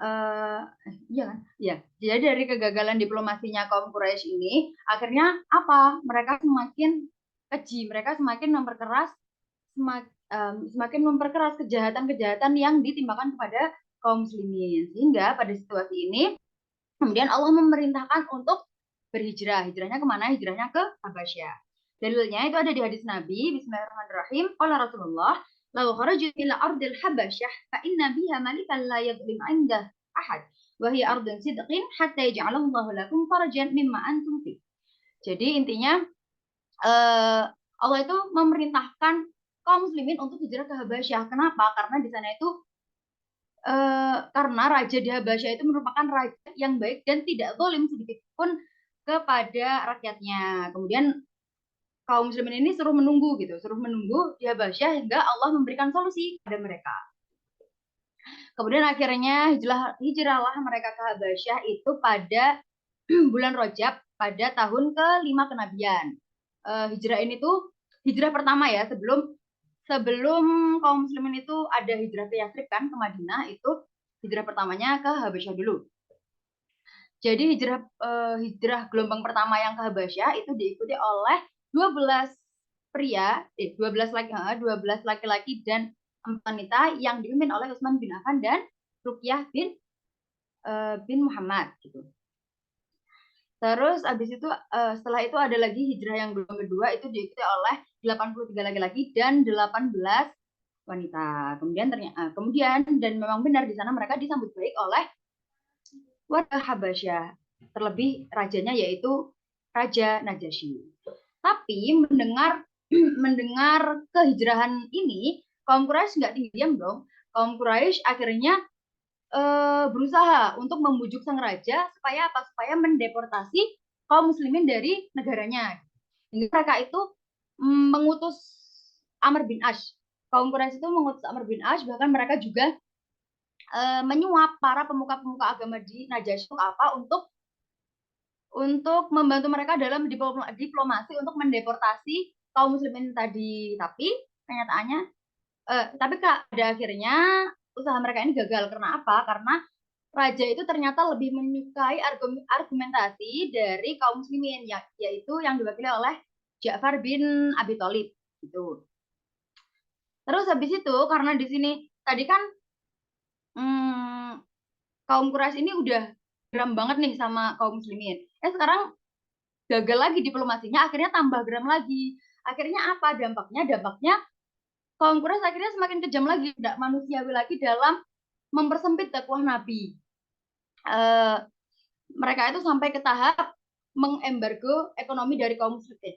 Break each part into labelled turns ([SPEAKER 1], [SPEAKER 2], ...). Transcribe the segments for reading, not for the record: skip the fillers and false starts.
[SPEAKER 1] eh iya kan? Iya. Jadi dari kegagalan diplomasinya kaum Quraisy ini, akhirnya apa? Mereka semakin keji, mereka semakin memperkeras semakin memperkeras kejahatan-kejahatan yang ditimpakan kepada kaum muslimin. Sehingga pada situasi ini kemudian Allah memerintahkan untuk berhijrah. Hijrahnya kemana? Hijrahnya ke Habasyah. Dalilnya itu ada di hadis Nabi. Bismillahirrahmanirrahim. Qala Rasulullah, "Lau kharaju ila ardil Habasyah fa inna biha malikan la yadlim 'indah ahad. Wa hiya ardun sidqin hatta yaj'alallahu lakum farajan mimma antum fi." Jadi intinya Allah itu memerintahkan kaum muslimin untuk hijrah ke Habasyah. Kenapa? Karena di sana itu karena raja di Habasyah itu merupakan raja yang baik dan tidak zalim sedikit pun kepada rakyatnya. Kemudian kaum muslimin ini suruh menunggu gitu, suruh menunggu di Habasyah hingga Allah memberikan solusi pada mereka. Kemudian akhirnya hijrahlah mereka ke Habasyah itu pada bulan Rajab pada tahun ke-5 kenabian. Hijrah ini tuh hijrah pertama ya, sebelum kaum muslimin itu ada hijrah ke Yathrib kan, ke Madinah, itu hijrah pertamanya ke Habasyah dulu. Jadi hijrah gelombang pertama yang ke Habasyah itu diikuti oleh 12 pria, 12 laki-laki dan 4 wanita yang dipimpin oleh Utsman bin Affan dan Ruqyah bin Muhammad gitu. Terus abis itu setelah itu ada lagi hijrah yang gelombang kedua itu diikuti oleh 83 laki-laki dan 18 wanita. Kemudian dan memang benar di sana mereka disambut baik oleh warga Habasyah. Terlebih rajanya yaitu Raja Najasyi. Tapi mendengar mendengar kehijrahan ini, kaum Quraisy nggak tinggal diam dong. Kaum Quraisy akhirnya berusaha untuk membujuk sang raja supaya apa? Supaya mendeportasi kaum muslimin dari negaranya. Hingga mereka itu mengutus Amr bin Ash. Kaum Quraisy itu mengutus Amr bin Ash, bahkan mereka juga menyuap para pemuka-pemuka agama di Najasyi apa untuk membantu mereka dalam diplomasi untuk mendeportasi kaum muslimin tadi. Tapi kenyataannya tapi pada akhirnya usaha mereka ini gagal. Karena apa? Karena raja itu ternyata lebih menyukai argumentasi dari kaum muslimin, yaitu yang diwakili oleh Ja'far bin Abi Thalib gitu. Terus habis itu karena di sini tadi kan kaum Quraisy ini udah geram banget nih sama kaum muslimin. Sekarang gagal lagi diplomasinya, akhirnya tambah geram lagi. Akhirnya apa dampaknya? Dampaknya kaum Quraisy akhirnya semakin kejam lagi, tidak manusiawi lagi dalam mempersempit dakwah Nabi. Mereka itu sampai ke tahap mengembargo ekonomi dari kaum muslimin,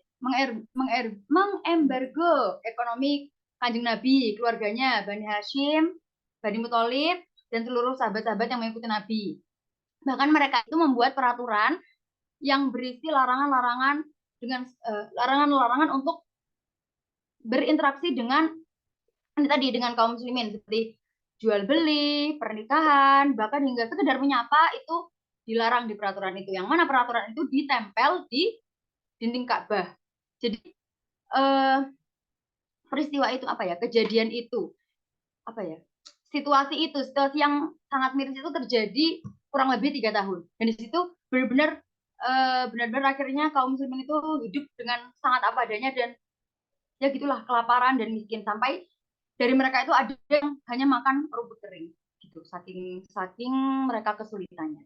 [SPEAKER 1] mengembargo ekonomi Kanjeng Nabi, keluarganya, Bani Hashim, Bani Muthalib, dan seluruh sahabat-sahabat yang mengikuti Nabi. Bahkan mereka itu membuat peraturan yang berisi larangan-larangan larangan-larangan untuk berinteraksi dengan kaum muslimin seperti jual beli, pernikahan, bahkan hingga sekedar menyapa itu dilarang di peraturan itu. Yang mana peraturan itu ditempel di dinding Ka'bah. Jadi peristiwa itu apa ya? Kejadian itu apa ya? Situasi yang sangat miris itu terjadi kurang lebih 3 tahun. Dan di situ benar-benar akhirnya kaum muslimin itu hidup dengan sangat apa adanya dan ya gitulah, kelaparan dan miskin, sampai dari mereka itu ada yang hanya makan rumput kering gitu, saking mereka kesulitannya.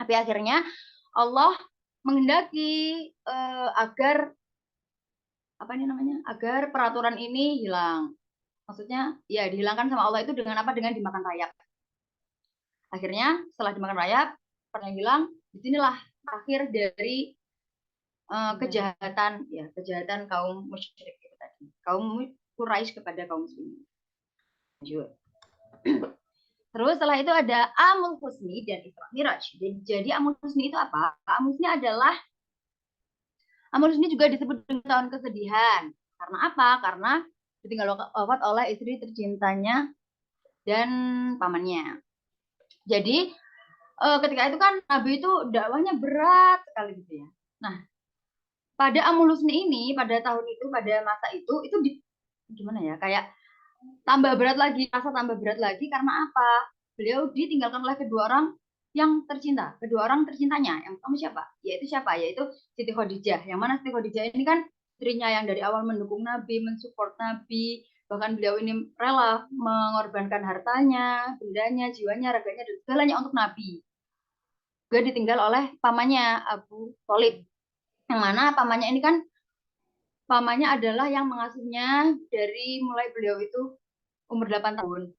[SPEAKER 1] Tapi akhirnya Allah menghendaki agar apa ini namanya, agar peraturan ini hilang. Maksudnya ya dihilangkan sama Allah itu dengan apa? Dengan dimakan rayap. Akhirnya setelah dimakan rayap, pernah hilang. Disinilah akhir dari kejahatan kaum musyrik itu tadi, kaum Quraisy kepada kaum muslimin. Terus setelah itu ada Amul Husni dan Isra Miraj. Jadi Amul Husni itu apa? Amul Husni juga disebut dengan tahun kesedihan. Karena apa? Karena ditinggal wafat oleh istri tercintanya dan pamannya. Jadi ketika itu kan Nabi itu dakwahnya berat sekali gitu ya. Nah, pada Amul Husni ini, pada tahun itu, pada masa itu gimana ya? Kayak tambah berat lagi, rasa tambah berat lagi karena apa? beliau ditinggalkan oleh kedua orang yang tercinta, kedua orang tercintanya. Yang pertama siapa? Yaitu Siti Khadijah. Yang mana Siti Khadijah ini kan istrinya yang dari awal mendukung Nabi, mensupport Nabi, bahkan beliau ini rela mengorbankan hartanya, bendanya, jiwanya, raganya, dan segalanya untuk Nabi. Juga ditinggal oleh pamannya Abu Thalib. Yang mana pamannya ini kan pamannya adalah yang mengasuhnya dari mulai beliau itu umur 8 tahun.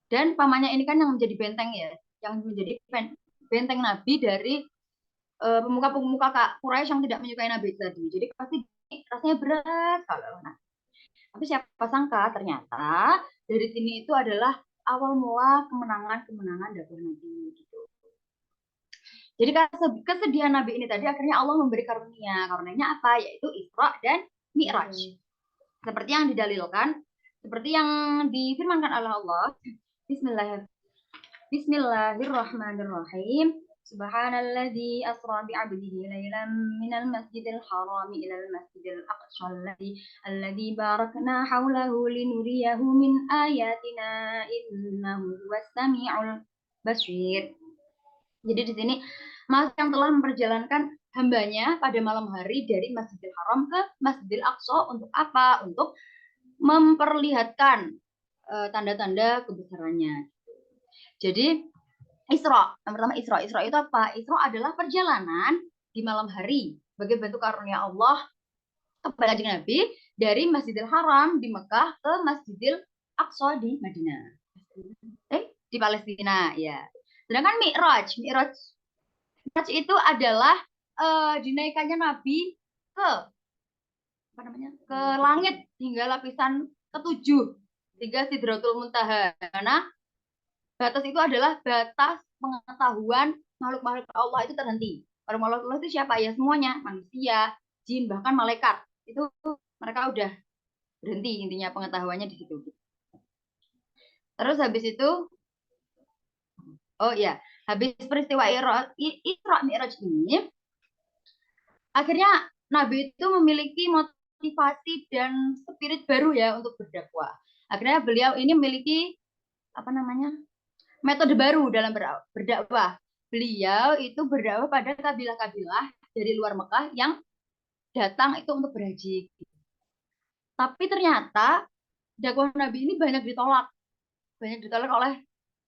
[SPEAKER 1] Dan pamannya ini kan yang menjadi benteng ya, yang menjadi benteng Nabi dari pemuka-pemuka Quraisy yang tidak menyukai Nabi tadi. Jadi pasti rasanya berat kalau nah. Tapi siapa sangka ternyata dari sini itu adalah awal mula kemenangan-kemenangan dakwah Nabi gitu. Jadi kesedihan Nabi ini tadi akhirnya Allah memberi karunia. Karunia apa? Yaitu Isra dan Mi'raj. Seperti yang didalilkan, seperti yang difirmankan oleh Allah. Bismillahirrahmanirrahim. Subhanalladzi asra bi'abdihi lailan minal masjidil haram ilal masjidil aqsa alladzi barakna haulahu linuriyahu min ayatina innahu huwas samiul basir. Jadi di sini Mas yang telah memperjalankan hambanya pada malam hari dari Masjidil Haram ke Masjidil Aqsa untuk apa? Untuk memperlihatkan tanda-tanda kebesarannya. Jadi Isra, yang pertama Isra. Isra itu apa? Isra adalah perjalanan di malam hari sebagai bentuk karunia Allah kepada Kanjeng Nabi dari Masjidil Haram di Mekah ke Masjidil Aqsa di Madinah. Di Palestina ya. Sedangkan Mi'raj itu adalah dinaikannya Nabi ke apa namanya? Ke langit hingga lapisan ketujuh hingga Sidratul Muntaha. Karena batas itu adalah batas pengetahuan makhluk-makhluk Allah itu terhenti. Makhluk Allah itu siapa ya? Semuanya, manusia, jin, bahkan malaikat. Itu mereka udah berhenti intinya pengetahuannya di situ. Terus habis itu oh ya, habis peristiwa Isra Mi'raj ini akhirnya Nabi itu memiliki motivasi dan spirit baru ya untuk berdakwah. Akhirnya beliau ini memiliki apa namanya? Metode baru dalam berdakwah. Beliau itu berdakwah pada kabilah-kabilah dari luar Mekah yang datang itu untuk berhaji. Tapi ternyata dakwah Nabi ini banyak ditolak oleh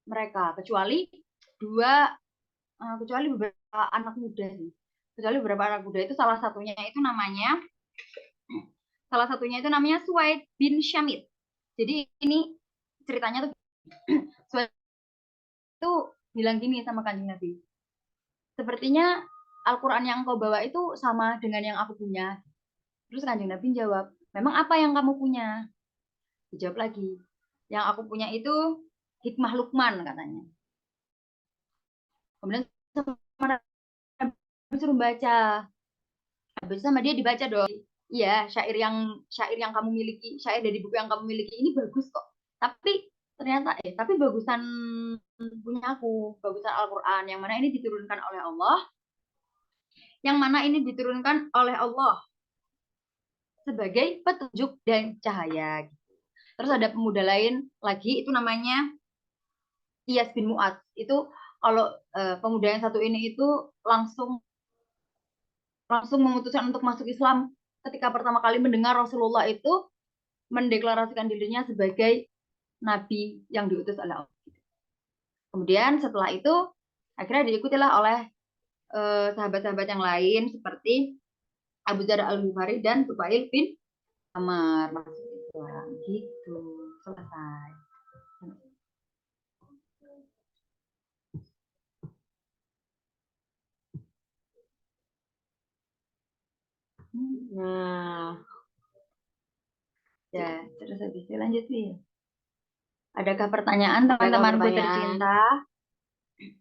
[SPEAKER 1] mereka, kecuali beberapa anak muda sih. Kecuali beberapa anak muda itu salah satunya itu namanya Suwaid bin Syamit. Jadi ini ceritanya tuh Suwaid itu bilang gini sama Kanjeng Nabi. Sepertinya Al-Quran yang kau bawa itu sama dengan yang aku punya. Terus Kanjeng Nabi jawab, memang apa yang kamu punya? Dijawab lagi, yang aku punya itu hikmah Luqman katanya. Kemudian sama Nabi suruh baca. Habis sama dia dibaca dong. Iya, syair yang kamu miliki, syair dari buku yang kamu miliki ini bagus kok. Tapi bagusan punya aku, bagusan Al-Quran yang mana ini diturunkan oleh Allah, sebagai petunjuk dan cahaya. Terus ada pemuda lain lagi itu namanya Iyas bin Mu'ad. Itu kalau pemuda yang satu ini itu langsung memutuskan untuk masuk Islam ketika pertama kali mendengar Rasulullah itu mendeklarasikan dirinya sebagai nabi yang diutus oleh Allah. Kemudian setelah itu akhirnya diikutilah oleh sahabat-sahabat yang lain seperti Abu Dzar Al-Ghifari dan Tufail bin Amr masuk Islam gitu. Selesai.
[SPEAKER 2] Nah,
[SPEAKER 1] ya terus habis itu lanjut sih. Adakah pertanyaan teman-temanku tercinta?